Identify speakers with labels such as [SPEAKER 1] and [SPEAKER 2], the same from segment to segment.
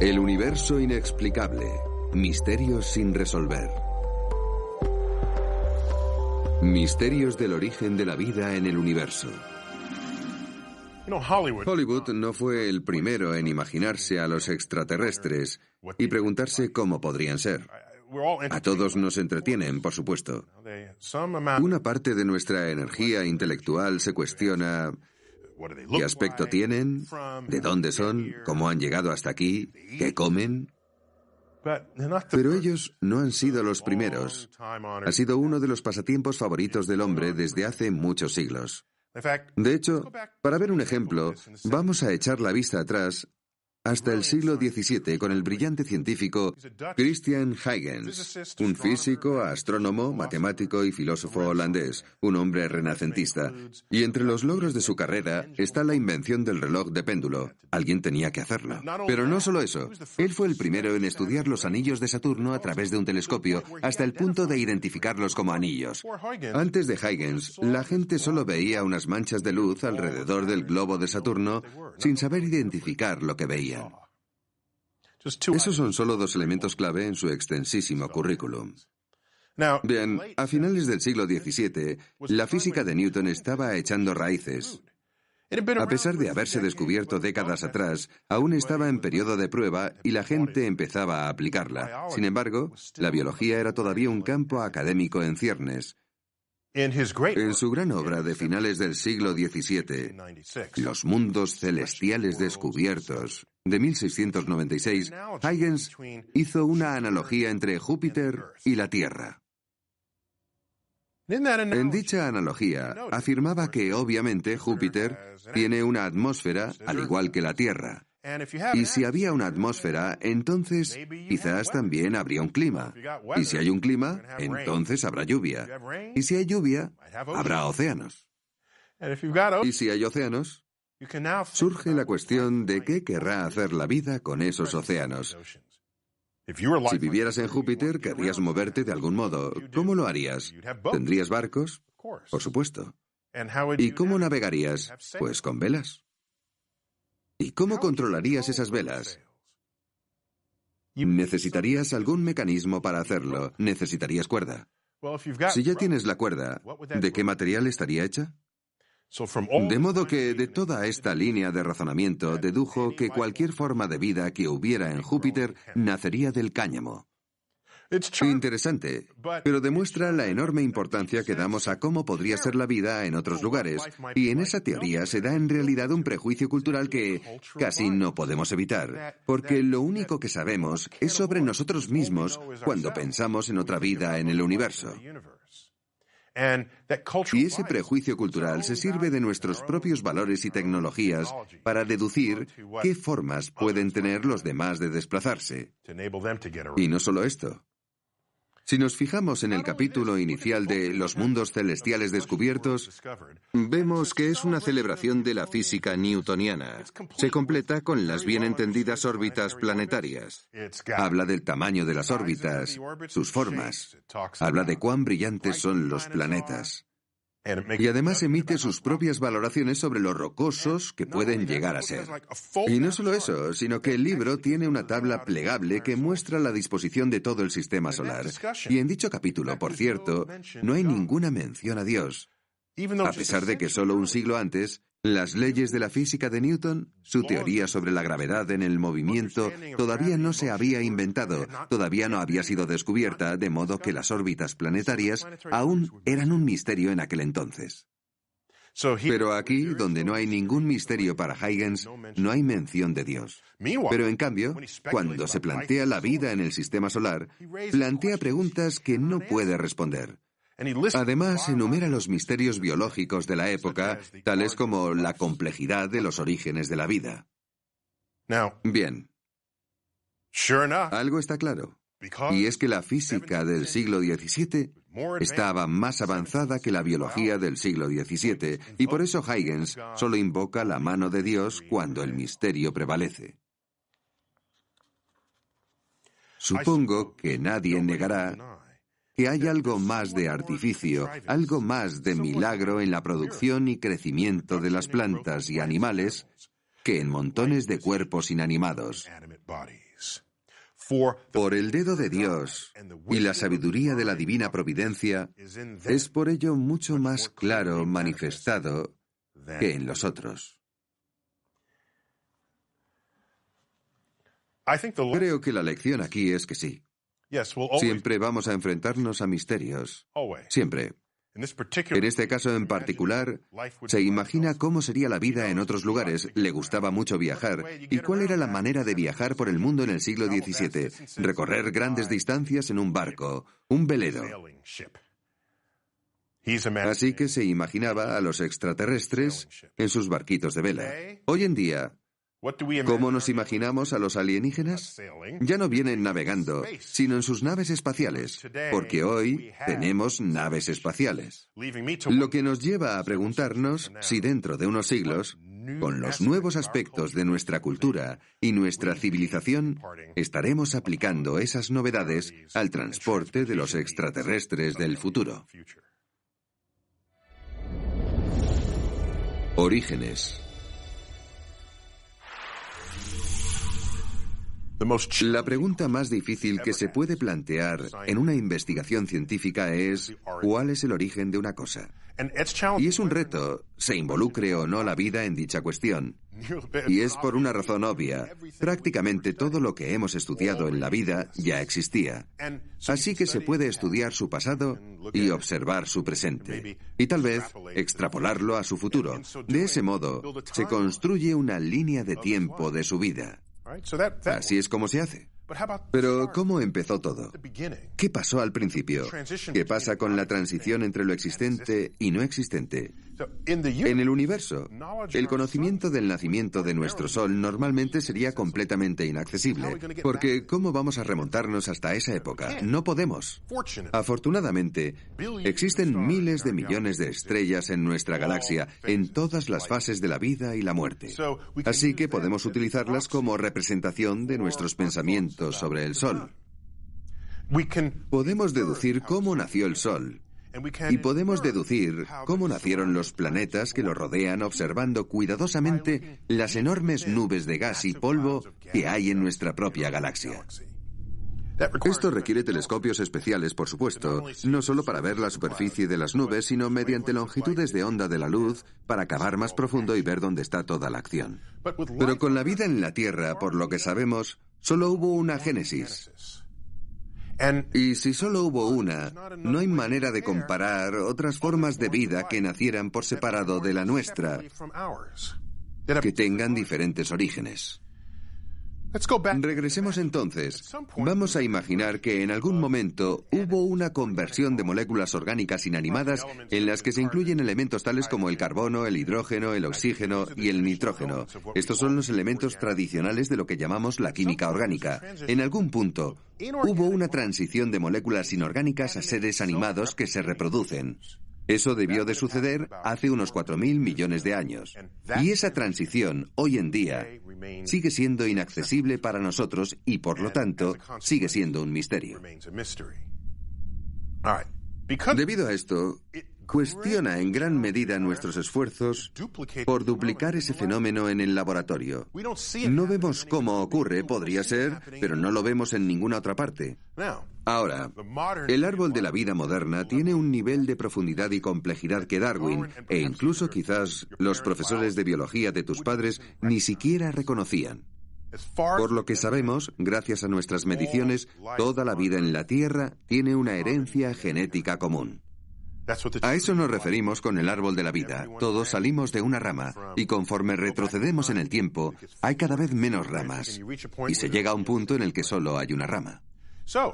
[SPEAKER 1] El universo inexplicable. Misterios sin resolver. Misterios del origen de la vida en el universo. Hollywood no fue el primero en imaginarse a los extraterrestres y preguntarse cómo podrían ser. A todos nos entretienen, por supuesto. Una parte de nuestra energía intelectual se cuestiona qué aspecto tienen, de dónde son, cómo han llegado hasta aquí, qué comen. Pero ellos no han sido los primeros. Ha sido uno de los pasatiempos favoritos del hombre desde hace muchos siglos. De hecho, para ver un ejemplo, vamos a echar la vista atrás hasta el siglo XVII con el brillante científico Christian Huygens, un físico, astrónomo, matemático y filósofo holandés, un hombre renacentista. Y entre los logros de su carrera está la invención del reloj de péndulo. Alguien tenía que hacerlo. Pero no solo eso, él fue el primero en estudiar los anillos de Saturno a través de un telescopio hasta el punto de identificarlos como anillos. Antes de Huygens, la gente solo veía unas manchas de luz alrededor del globo de Saturno sin saber identificar lo que veían. Esos son solo dos elementos clave en su extensísimo currículum. Bien, a finales del siglo XVII, la física de Newton estaba echando raíces. A pesar de haberse descubierto décadas atrás, aún estaba en periodo de prueba y la gente empezaba a aplicarla. Sin embargo, la biología era todavía un campo académico en ciernes. En su gran obra de finales del siglo XVII, Los mundos celestiales descubiertos, de 1696, Huygens hizo una analogía entre Júpiter y la Tierra. En dicha analogía, afirmaba que obviamente Júpiter tiene una atmósfera al igual que la Tierra. Y si había una atmósfera, entonces quizás también habría un clima. Y si hay un clima, entonces habrá lluvia. Y si hay lluvia, habrá océanos. Y si hay océanos, surge la cuestión de qué querrá hacer la vida con esos océanos. Si vivieras en Júpiter, querrías moverte de algún modo. ¿Cómo lo harías? ¿Tendrías barcos? Por supuesto. ¿Y cómo navegarías? Pues con velas. ¿Y cómo controlarías esas velas? Necesitarías algún mecanismo para hacerlo. Necesitarías cuerda. Si ya tienes la cuerda, ¿de qué material estaría hecha? De modo que de toda esta línea de razonamiento dedujo que cualquier forma de vida que hubiera en Júpiter nacería del cáñamo. Interesante, pero demuestra la enorme importancia que damos a cómo podría ser la vida en otros lugares, y en esa teoría se da en realidad un prejuicio cultural que casi no podemos evitar, porque lo único que sabemos es sobre nosotros mismos cuando pensamos en otra vida en el universo. Y ese prejuicio cultural se sirve de nuestros propios valores y tecnologías para deducir qué formas pueden tener los demás de desplazarse. Y no solo esto. Si nos fijamos en el capítulo inicial de Los mundos celestiales descubiertos, vemos que es una celebración de la física newtoniana. Se completa con las bien entendidas órbitas planetarias. Habla del tamaño de las órbitas, sus formas. Habla de cuán brillantes son los planetas. Y además emite sus propias valoraciones sobre lo rocosos que pueden llegar a ser. Y no solo eso, sino que el libro tiene una tabla plegable que muestra la disposición de todo el sistema solar. Y en dicho capítulo, por cierto, no hay ninguna mención a Dios. A pesar de que solo un siglo antes, las leyes de la física de Newton, su teoría sobre la gravedad en el movimiento, todavía no se había inventado, todavía no había sido descubierta, de modo que las órbitas planetarias aún eran un misterio en aquel entonces. Pero aquí, donde no hay ningún misterio para Huygens, no hay mención de Dios. Pero en cambio, cuando se plantea la vida en el sistema solar, plantea preguntas que no puede responder. Además, enumera los misterios biológicos de la época, tales como la complejidad de los orígenes de la vida. Bien. Algo está claro, y es que la física del siglo XVII estaba más avanzada que la biología del siglo XVII, y por eso Huygens solo invoca la mano de Dios cuando el misterio prevalece. Supongo que nadie negará que hay algo más de artificio, algo más de milagro en la producción y crecimiento de las plantas y animales que en montones de cuerpos inanimados. Por el dedo de Dios y la sabiduría de la divina providencia es por ello mucho más claro manifestado que en los otros. Creo que la lección aquí es que sí. Siempre vamos a enfrentarnos a misterios. Siempre. En este caso en particular, se imagina cómo sería la vida en otros lugares, le gustaba mucho viajar. ¿Y cuál era la manera de viajar por el mundo en el siglo XVII? Recorrer grandes distancias en un barco, un velero. Así que se imaginaba a los extraterrestres en sus barquitos de vela. Hoy en día, ¿cómo nos imaginamos a los alienígenas? Ya no vienen navegando, sino en sus naves espaciales, porque hoy tenemos naves espaciales. Lo que nos lleva a preguntarnos si dentro de unos siglos, con los nuevos aspectos de nuestra cultura y nuestra civilización, estaremos aplicando esas novedades al transporte de los extraterrestres del futuro. Orígenes. La pregunta más difícil que se puede plantear en una investigación científica es ¿cuál es el origen de una cosa? Y es un reto, se involucre o no la vida en dicha cuestión. Y es por una razón obvia. Prácticamente todo lo que hemos estudiado en la vida ya existía. Así que se puede estudiar su pasado y observar su presente. Y tal vez extrapolarlo a su futuro. De ese modo, se construye una línea de tiempo de su vida. Así es como se hace. Pero, ¿cómo empezó todo? ¿Qué pasó al principio? ¿Qué pasa con la transición entre lo existente y no existente? En el universo, el conocimiento del nacimiento de nuestro Sol normalmente sería completamente inaccesible, porque ¿cómo vamos a remontarnos hasta esa época? No podemos. Afortunadamente, existen miles de millones de estrellas en nuestra galaxia, en todas las fases de la vida y la muerte. Así que podemos utilizarlas como representación de nuestros pensamientos sobre el Sol. Podemos deducir cómo nació el Sol. Y podemos deducir cómo nacieron los planetas que lo rodean observando cuidadosamente las enormes nubes de gas y polvo que hay en nuestra propia galaxia. Esto requiere telescopios especiales, por supuesto, no solo para ver la superficie de las nubes, sino mediante longitudes de onda de la luz para cavar más profundo y ver dónde está toda la acción. Pero con la vida en la Tierra, por lo que sabemos, solo hubo una génesis. Y si solo hubo una, no hay manera de comparar otras formas de vida que nacieran por separado de la nuestra, que tengan diferentes orígenes. Regresemos entonces. Vamos a imaginar que en algún momento hubo una conversión de moléculas orgánicas inanimadas en las que se incluyen elementos tales como el carbono, el hidrógeno, el oxígeno y el nitrógeno. Estos son los elementos tradicionales de lo que llamamos la química orgánica. En algún punto, hubo una transición de moléculas inorgánicas a seres animados que se reproducen. Eso debió de suceder hace unos 4.000 millones de años. Y esa transición, hoy en día, sigue siendo inaccesible para nosotros y, por lo tanto, sigue siendo un misterio. Debido a esto, cuestiona en gran medida nuestros esfuerzos por duplicar ese fenómeno en el laboratorio. No vemos cómo ocurre, podría ser, pero no lo vemos en ninguna otra parte. Ahora, el árbol de la vida moderna tiene un nivel de profundidad y complejidad que Darwin, e incluso quizás los profesores de biología de tus padres, ni siquiera reconocían. Por lo que sabemos, gracias a nuestras mediciones, toda la vida en la Tierra tiene una herencia genética común. A eso nos referimos con el árbol de la vida. Todos salimos de una rama, y conforme retrocedemos en el tiempo, hay cada vez menos ramas, y se llega a un punto en el que solo hay una rama.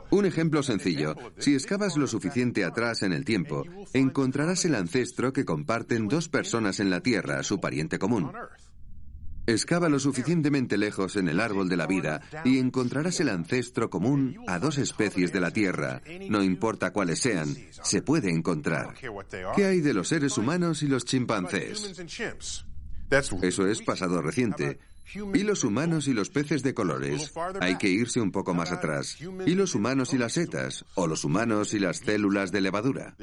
[SPEAKER 1] Un ejemplo sencillo. Si excavas lo suficiente atrás en el tiempo, encontrarás el ancestro que comparten dos personas en la Tierra, su pariente común. Excava lo suficientemente lejos en el árbol de la vida y encontrarás el ancestro común a dos especies de la Tierra. No importa cuáles sean, se puede encontrar. ¿Qué hay de los seres humanos y los chimpancés? Eso es pasado reciente. ¿Y los humanos y los peces de colores? Hay que irse un poco más atrás. ¿Y los humanos y las setas? ¿O los humanos y las células de levadura?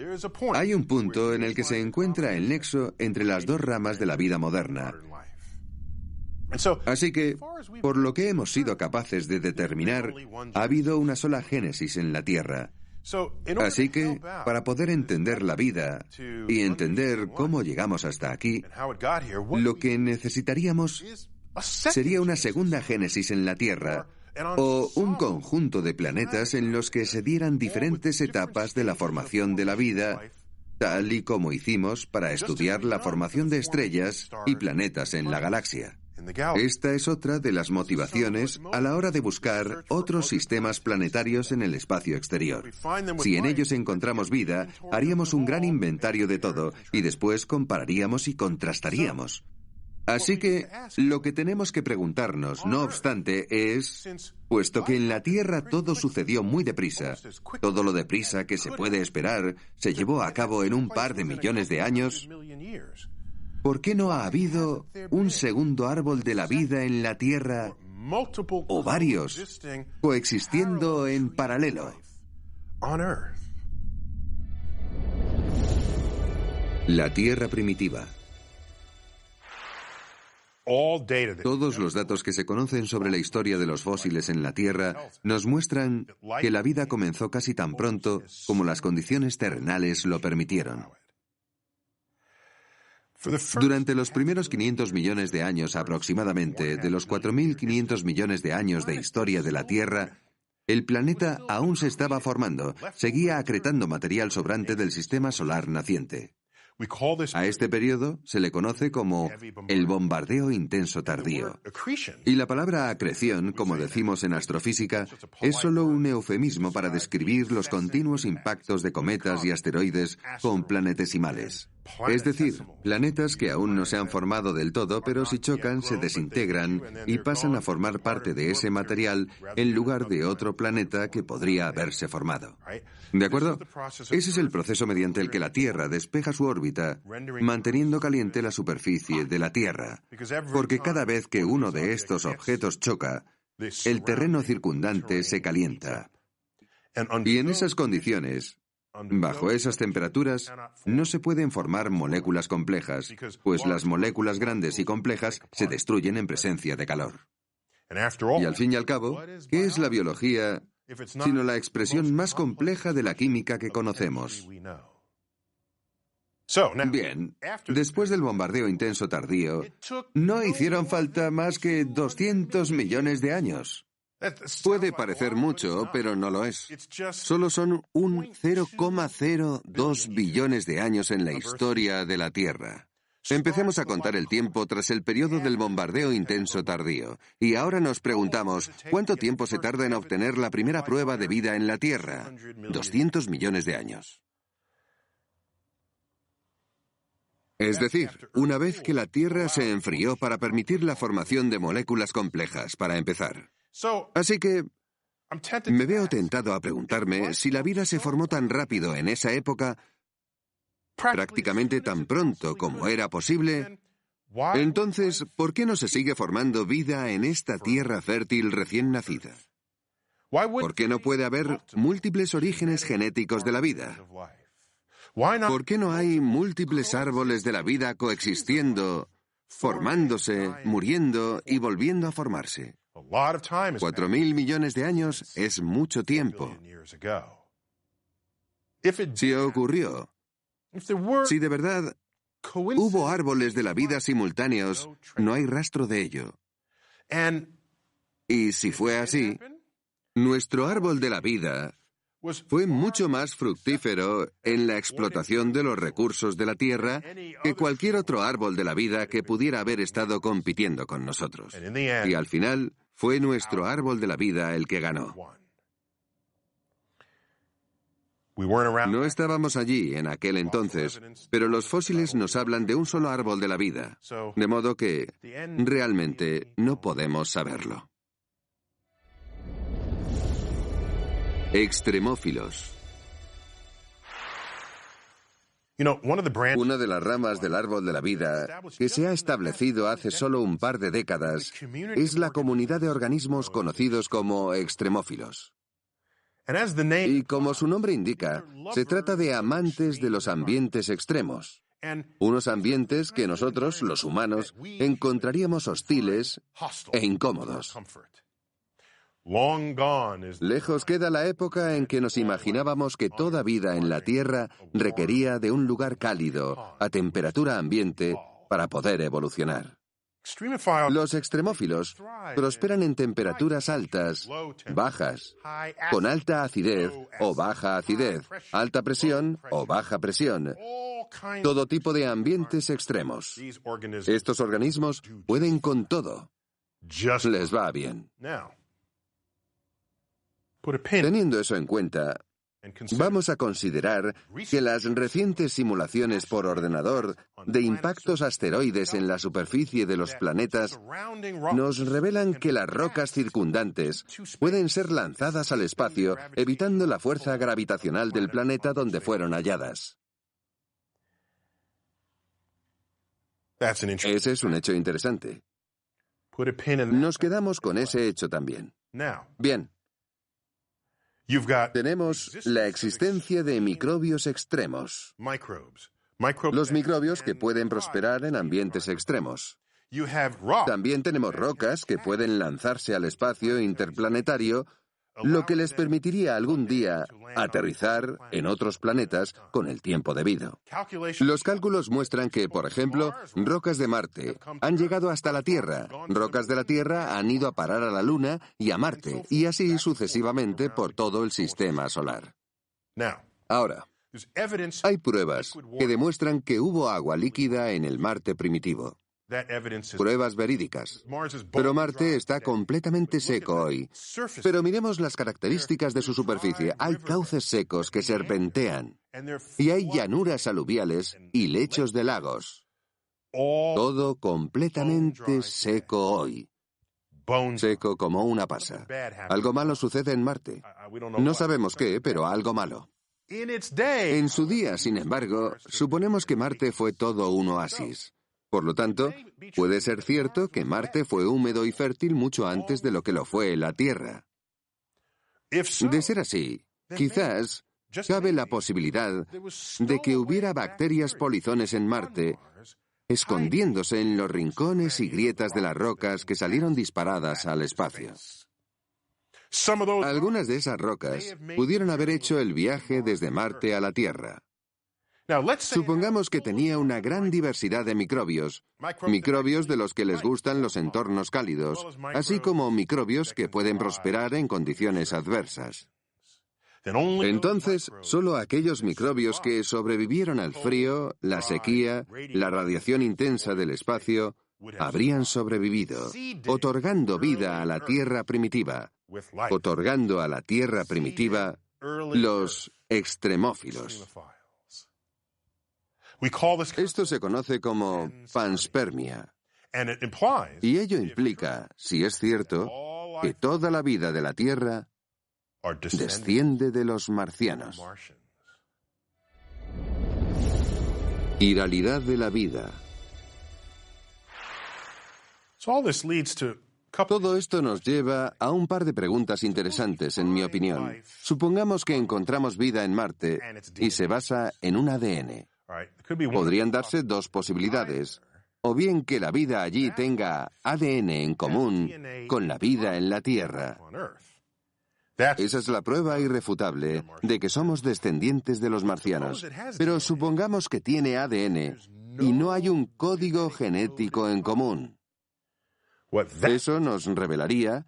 [SPEAKER 1] Hay un punto en el que se encuentra el nexo entre las dos ramas de la vida moderna. Así que, por lo que hemos sido capaces de determinar, ha habido una sola génesis en la Tierra. Así que, para poder entender la vida y entender cómo llegamos hasta aquí, lo que necesitaríamos sería una segunda génesis en la Tierra, o un conjunto de planetas en los que se dieran diferentes etapas de la formación de la vida, tal y como hicimos para estudiar la formación de estrellas y planetas en la galaxia. Esta es otra de las motivaciones a la hora de buscar otros sistemas planetarios en el espacio exterior. Si en ellos encontramos vida, haríamos un gran inventario de todo y después compararíamos y contrastaríamos. Así que lo que tenemos que preguntarnos, no obstante, es, puesto que en la Tierra todo sucedió muy deprisa, todo lo deprisa que se puede esperar se llevó a cabo en un par de millones de años, ¿por qué no ha habido un segundo árbol de la vida en la Tierra, o varios, coexistiendo en paralelo? La Tierra primitiva. Todos los datos que se conocen sobre la historia de los fósiles en la Tierra nos muestran que la vida comenzó casi tan pronto como las condiciones terrenales lo permitieron. Durante los primeros 500 millones de años aproximadamente, de los 4.500 millones de años de historia de la Tierra, el planeta aún se estaba formando, seguía acretando material sobrante del sistema solar naciente. A este periodo se le conoce como el bombardeo intenso tardío. Y la palabra acreción, como decimos en astrofísica, es solo un eufemismo para describir los continuos impactos de cometas y asteroides con planetesimales. Es decir, planetas que aún no se han formado del todo, pero si chocan se desintegran y pasan a formar parte de ese material en lugar de otro planeta que podría haberse formado. ¿De acuerdo? Ese es el proceso mediante el que la Tierra despeja su órbita, manteniendo caliente la superficie de la Tierra, porque cada vez que uno de estos objetos choca, el terreno circundante se calienta. Y en esas condiciones, bajo esas temperaturas, no se pueden formar moléculas complejas, pues las moléculas grandes y complejas se destruyen en presencia de calor. Y al fin y al cabo, ¿qué es la biología sino la expresión más compleja de la química que conocemos? Bien, después del bombardeo intenso tardío, no hicieron falta más que 200 millones de años. Puede parecer mucho, pero no lo es. Solo son un 0,02 billones de años en la historia de la Tierra. Empecemos a contar el tiempo tras el periodo del bombardeo intenso tardío. Y ahora nos preguntamos, ¿cuánto tiempo se tarda en obtener la primera prueba de vida en la Tierra? 200 millones de años. Es decir, una vez que la Tierra se enfrió para permitir la formación de moléculas complejas, para empezar. Así que me veo tentado a preguntarme si la vida se formó tan rápido en esa época, prácticamente tan pronto como era posible. Entonces, ¿por qué no se sigue formando vida en esta tierra fértil recién nacida? ¿Por qué no puede haber múltiples orígenes genéticos de la vida? ¿Por qué no hay múltiples árboles de la vida coexistiendo, formándose, muriendo y volviendo a formarse? 4.000 millones de años es mucho tiempo. Si ocurrió, si de verdad hubo árboles de la vida simultáneos, no hay rastro de ello. Y si fue así, nuestro árbol de la vida fue mucho más fructífero en la explotación de los recursos de la Tierra que cualquier otro árbol de la vida que pudiera haber estado compitiendo con nosotros. Y al final, fue nuestro árbol de la vida el que ganó. No estábamos allí en aquel entonces, pero los fósiles nos hablan de un solo árbol de la vida, de modo que realmente no podemos saberlo. Extremófilos. Una de las ramas del árbol de la vida que se ha establecido hace solo un par de décadas es la comunidad de organismos conocidos como extremófilos. Y como su nombre indica, se trata de amantes de los ambientes extremos.
[SPEAKER 2] Unos ambientes que nosotros, los humanos, encontraríamos hostiles e incómodos. Lejos queda la época en que nos imaginábamos que toda vida en la Tierra requería de un lugar cálido, a temperatura ambiente, para poder evolucionar. Los extremófilos prosperan en temperaturas altas, bajas, con alta acidez o baja acidez, alta presión o baja presión, todo tipo de ambientes extremos. Estos organismos pueden con todo. Les va bien. Teniendo eso en cuenta, vamos a considerar que las recientes simulaciones por ordenador de impactos asteroides en la superficie de los planetas nos revelan que las rocas circundantes pueden ser lanzadas al espacio evitando la fuerza gravitacional del planeta donde fueron halladas. Ese es un hecho interesante. Nos quedamos con ese hecho también. Bien. Tenemos la existencia de microbios extremos. Los microbios que pueden prosperar en ambientes extremos. También tenemos rocas que pueden lanzarse al espacio interplanetario, lo que les permitiría algún día aterrizar en otros planetas con el tiempo debido. Los cálculos muestran que, por ejemplo, rocas de Marte han llegado hasta la Tierra, rocas de la Tierra han ido a parar a la Luna y a Marte, y así sucesivamente por todo el sistema solar. Ahora, hay pruebas que demuestran que hubo agua líquida en el Marte primitivo. Pruebas verídicas. Pero Marte está completamente seco hoy. Pero miremos las características de su superficie. Hay cauces secos que serpentean. Y hay llanuras aluviales y lechos de lagos. Todo completamente seco hoy. Seco como una pasa. Algo malo sucede en Marte. No sabemos qué, pero algo malo. En su día, sin embargo, suponemos que Marte fue todo un oasis. Por lo tanto, puede ser cierto que Marte fue húmedo y fértil mucho antes de lo que lo fue la Tierra. De ser así, quizás cabe la posibilidad de que hubiera bacterias polizones en Marte, escondiéndose en los rincones y grietas de las rocas que salieron disparadas al espacio. Algunas de esas rocas pudieron haber hecho el viaje desde Marte a la Tierra. Supongamos que tenía una gran diversidad de microbios de los que les gustan los entornos cálidos, así como microbios que pueden prosperar en condiciones adversas. Entonces, solo aquellos microbios que sobrevivieron al frío, la sequía, la radiación intensa del espacio, habrían sobrevivido, otorgando vida a la Tierra primitiva, otorgando a la Tierra primitiva los extremófilos. Esto se conoce como panspermia. Y ello implica, si es cierto, que toda la vida de la Tierra desciende de los marcianos. Iralidad de la vida. Todo esto nos lleva a un par de preguntas interesantes, en mi opinión. Supongamos que encontramos vida en Marte y se basa en un ADN. Podrían darse dos posibilidades. O bien que la vida allí tenga ADN en común con la vida en la Tierra. Esa es la prueba irrefutable de que somos descendientes de los marcianos. Pero supongamos que tiene ADN y no hay un código genético en común. Eso nos revelaría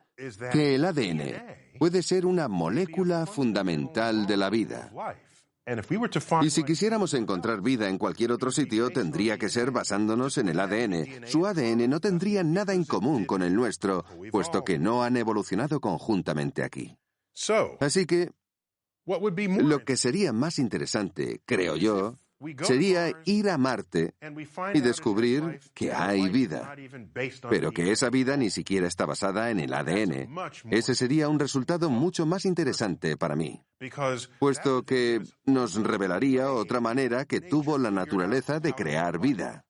[SPEAKER 2] que el ADN puede ser una molécula fundamental de la vida. Y si quisiéramos encontrar vida en cualquier otro sitio, tendría que ser basándonos en el ADN. Su ADN no tendría nada en común con el nuestro, puesto que no han evolucionado conjuntamente aquí. Así que, lo que sería más interesante, creo yo, sería ir a Marte y descubrir que hay vida, pero que esa vida ni siquiera está basada en el ADN. Ese sería un resultado mucho más interesante para mí, puesto que nos revelaría otra manera que tuvo la naturaleza de crear vida.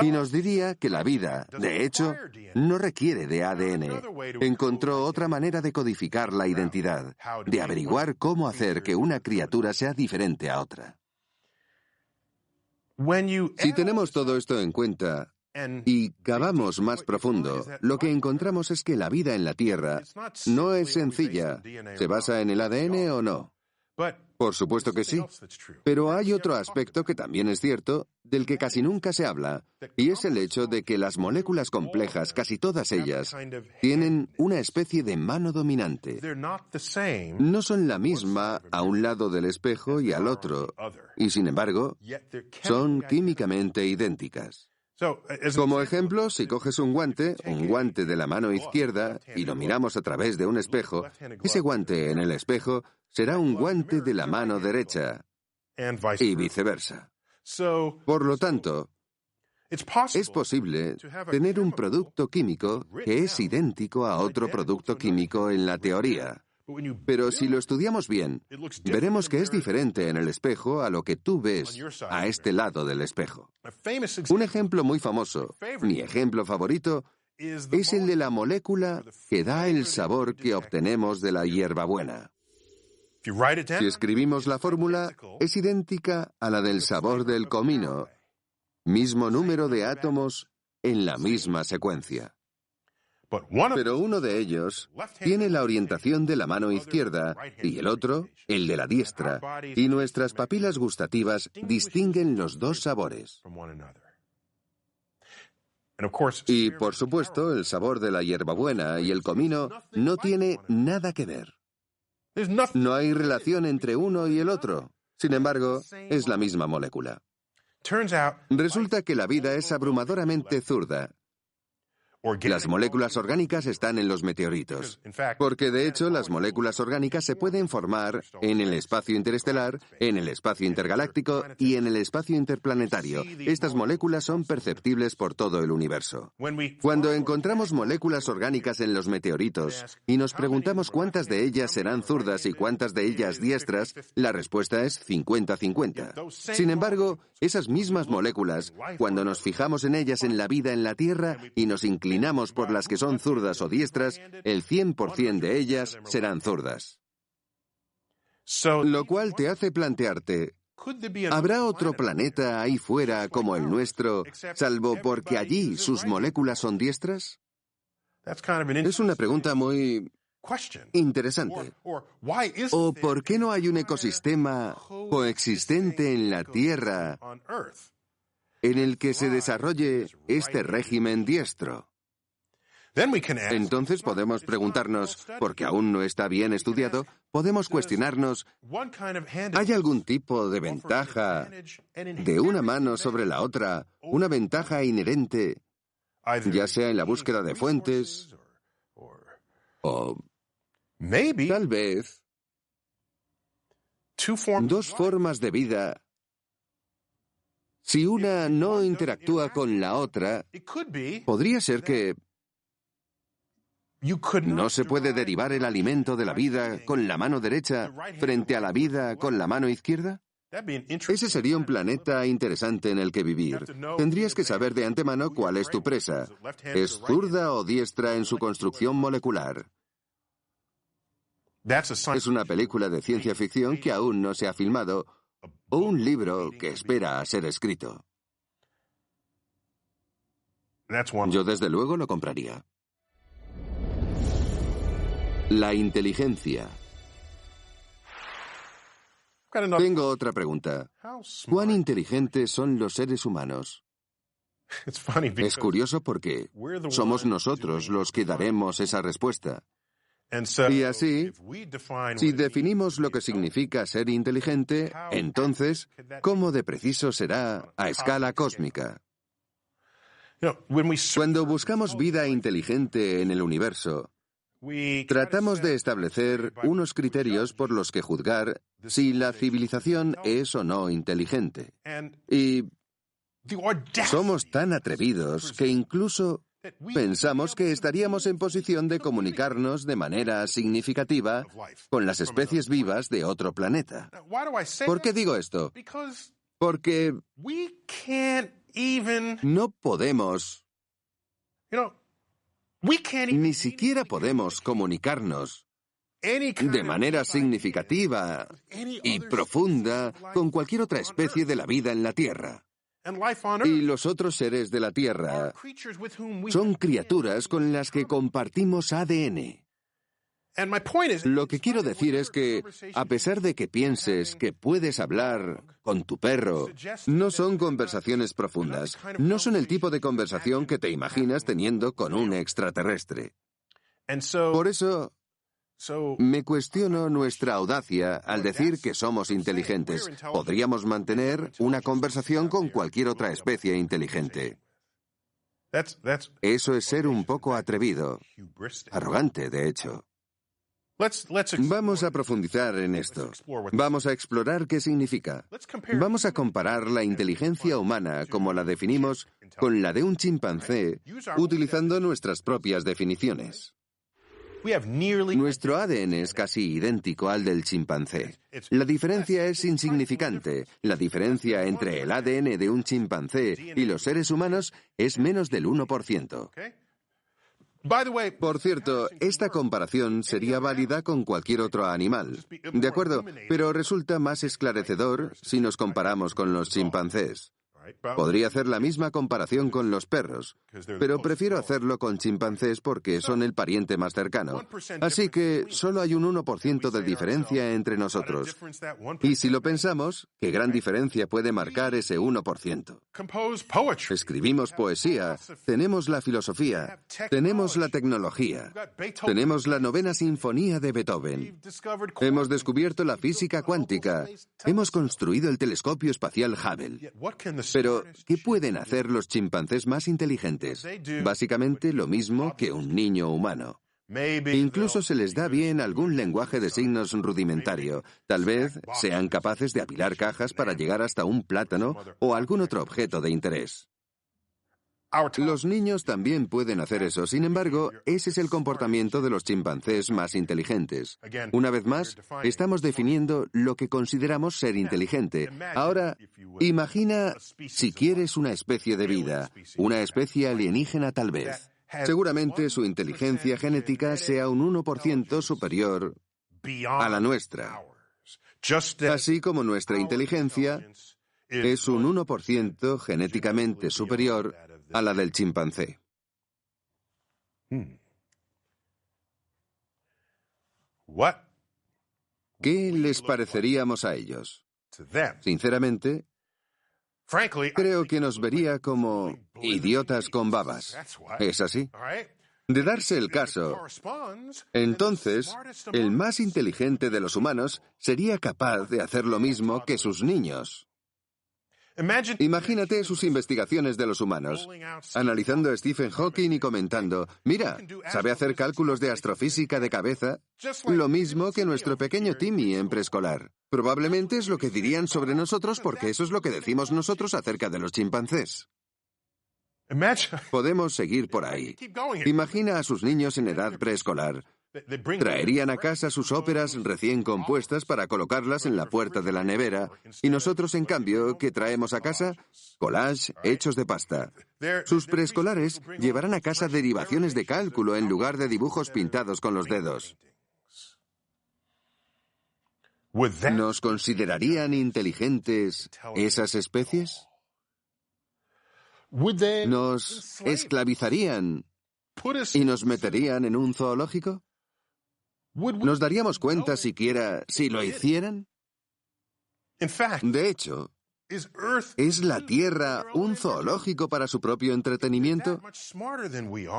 [SPEAKER 2] Y nos diría que la vida, de hecho, no requiere de ADN. Encontró otra manera de codificar la identidad, de averiguar cómo hacer que una criatura sea diferente a otra. Si tenemos todo esto en cuenta y cavamos más profundo, lo que encontramos es que la vida en la Tierra no es sencilla. ¿Se basa en el ADN o no? Por supuesto que sí. Pero hay otro aspecto que también es cierto, del que casi nunca se habla, y es el hecho de que las moléculas complejas, casi todas ellas, tienen una especie de mano dominante. No son la misma a un lado del espejo y al otro, y sin embargo, son químicamente idénticas. Como ejemplo, si coges un guante de la mano izquierda, y lo miramos a través de un espejo, ese guante en el espejo será un guante de la mano derecha, y viceversa. Por lo tanto, es posible tener un producto químico que es idéntico a otro producto químico en la teoría. Pero si lo estudiamos bien, veremos que es diferente en el espejo a lo que tú ves a este lado del espejo. Un ejemplo muy famoso, mi ejemplo favorito, es el de la molécula que da el sabor que obtenemos de la hierbabuena. Si escribimos la fórmula, es idéntica a la del sabor del comino, mismo número de átomos en la misma secuencia. Pero uno de ellos tiene la orientación de la mano izquierda y el otro, el de la diestra, y nuestras papilas gustativas distinguen los dos sabores. Y, por supuesto, el sabor de la hierbabuena y el comino no tiene nada que ver. No hay relación entre uno y el otro. Sin embargo, es la misma molécula. Resulta que la vida es abrumadoramente zurda. Las moléculas orgánicas están en los meteoritos, porque de hecho las moléculas orgánicas se pueden formar en el espacio interestelar, en el espacio intergaláctico y en el espacio interplanetario. Estas moléculas son perceptibles por todo el universo. Cuando encontramos moléculas orgánicas en los meteoritos y nos preguntamos cuántas de ellas serán zurdas y cuántas de ellas diestras, la respuesta es 50-50. Sin embargo, esas mismas moléculas, cuando nos fijamos en ellas en la vida en la Tierra y nos inclinamos por las que son zurdas o diestras, el 100% de ellas serán zurdas. Lo cual te hace plantearte, ¿habrá otro planeta ahí fuera como el nuestro, salvo porque allí sus moléculas son diestras? Es una pregunta muy interesante. ¿O por qué no hay un ecosistema coexistente en la Tierra en el que se desarrolle este régimen diestro? Entonces podemos preguntarnos, porque aún no está bien estudiado, podemos cuestionarnos, ¿hay algún tipo de ventaja de una mano sobre la otra, una ventaja inherente, ya sea en la búsqueda de fuentes, o tal vez dos formas de vida? Si una no interactúa con la otra, podría ser que no se puede derivar el alimento de la vida con la mano derecha frente a la vida con la mano izquierda. Ese sería un planeta interesante en el que vivir. Tendrías que saber de antemano cuál es tu presa. ¿Es zurda o diestra en su construcción molecular? Es una película de ciencia ficción que aún no se ha filmado, o un libro que espera a ser escrito. Yo desde luego lo compraría. La inteligencia. Tengo otra pregunta. ¿Cuán inteligentes son los seres humanos? Es curioso porque somos nosotros los que daremos esa respuesta. Y así, si definimos lo que significa ser inteligente, entonces, ¿cómo de preciso será a escala cósmica? Cuando buscamos vida inteligente en el universo, tratamos de establecer unos criterios por los que juzgar si la civilización es o no inteligente. Y somos tan atrevidos que incluso pensamos que estaríamos en posición de comunicarnos de manera significativa con las especies vivas de otro planeta. ¿Por qué digo esto? Porque no podemos, ni siquiera podemos comunicarnos de manera significativa y profunda con cualquier otra especie de la vida en la Tierra. Y los otros seres de la Tierra son criaturas con las que compartimos ADN. Lo que quiero decir es que, a pesar de que pienses que puedes hablar con tu perro, no son conversaciones profundas. No son el tipo de conversación que te imaginas teniendo con un extraterrestre. Por eso, me cuestiono nuestra audacia al decir que somos inteligentes. Podríamos mantener una conversación con cualquier otra especie inteligente. Eso es ser un poco atrevido, arrogante, de hecho. Vamos a profundizar en esto. Vamos a explorar qué significa. Vamos a comparar la inteligencia humana, como la definimos, con la de un chimpancé, utilizando nuestras propias definiciones. Nuestro ADN es casi idéntico al del chimpancé. La diferencia es insignificante. La diferencia entre el ADN de un chimpancé y los seres humanos es menos del 1%. Por cierto, esta comparación sería válida con cualquier otro animal. De acuerdo, pero resulta más esclarecedor si nos comparamos con los chimpancés. Podría hacer la misma comparación con los perros, pero prefiero hacerlo con chimpancés porque son el pariente más cercano. Así que solo hay un 1% de diferencia entre nosotros. Y si lo pensamos, ¿qué gran diferencia puede marcar ese 1%? Escribimos poesía, tenemos la filosofía, tenemos la tecnología, tenemos la 9ª sinfonía de Beethoven, hemos descubierto la física cuántica, hemos construido el telescopio espacial Hubble. Pero, ¿qué pueden hacer los chimpancés más inteligentes? Básicamente lo mismo que un niño humano. Incluso se les da bien algún lenguaje de signos rudimentario. Tal vez sean capaces de apilar cajas para llegar hasta un plátano o algún otro objeto de interés. Los niños también pueden hacer eso. Sin embargo, ese es el comportamiento de los chimpancés más inteligentes. Una vez más, estamos definiendo lo que consideramos ser inteligente. Ahora, imagina si quieres una especie de vida, una especie alienígena tal vez. Seguramente su inteligencia genética sea un 1% superior a la nuestra. Así como nuestra inteligencia es un 1% genéticamente superior a la del chimpancé. ¿Qué les pareceríamos a ellos? Sinceramente, creo que nos vería como idiotas con babas. ¿Es así? De darse el caso, entonces, el más inteligente de los humanos sería capaz de hacer lo mismo que sus niños. Imagínate sus investigaciones de los humanos, analizando a Stephen Hawking y comentando, mira, sabe hacer cálculos de astrofísica de cabeza, lo mismo que nuestro pequeño Timmy en preescolar. Probablemente es lo que dirían sobre nosotros porque eso es lo que decimos nosotros acerca de los chimpancés. Podemos seguir por ahí. Imagina a sus niños en edad preescolar. Traerían a casa sus óperas recién compuestas para colocarlas en la puerta de la nevera, y nosotros, en cambio, ¿qué traemos a casa? Collage hechos de pasta. Sus preescolares llevarán a casa derivaciones de cálculo en lugar de dibujos pintados con los dedos. ¿Nos considerarían inteligentes esas especies? ¿Nos esclavizarían y nos meterían en un zoológico? ¿Nos daríamos cuenta siquiera si lo hicieran? De hecho, ¿es la Tierra un zoológico para su propio entretenimiento?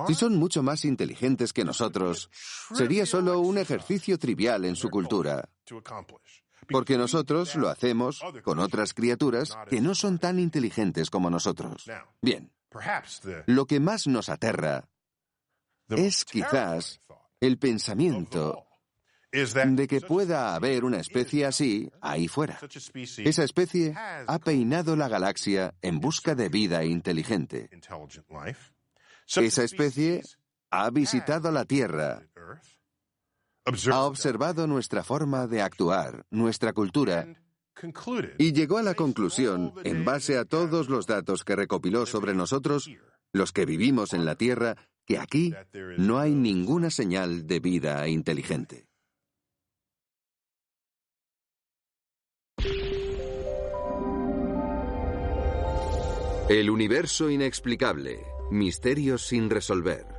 [SPEAKER 2] Si son mucho más inteligentes que nosotros, sería solo un ejercicio trivial en su cultura. Porque nosotros lo hacemos con otras criaturas que no son tan inteligentes como nosotros. Bien, lo que más nos aterra es quizás el pensamiento de que pueda haber una especie así ahí fuera. Esa especie ha peinado la galaxia en busca de vida inteligente. Esa especie ha visitado la Tierra, ha observado nuestra forma de actuar, nuestra cultura, y llegó a la conclusión, en base a todos los datos que recopiló sobre nosotros, los que vivimos en la Tierra, que aquí no hay ninguna señal de vida inteligente.
[SPEAKER 1] El universo inexplicable. Misterios sin resolver.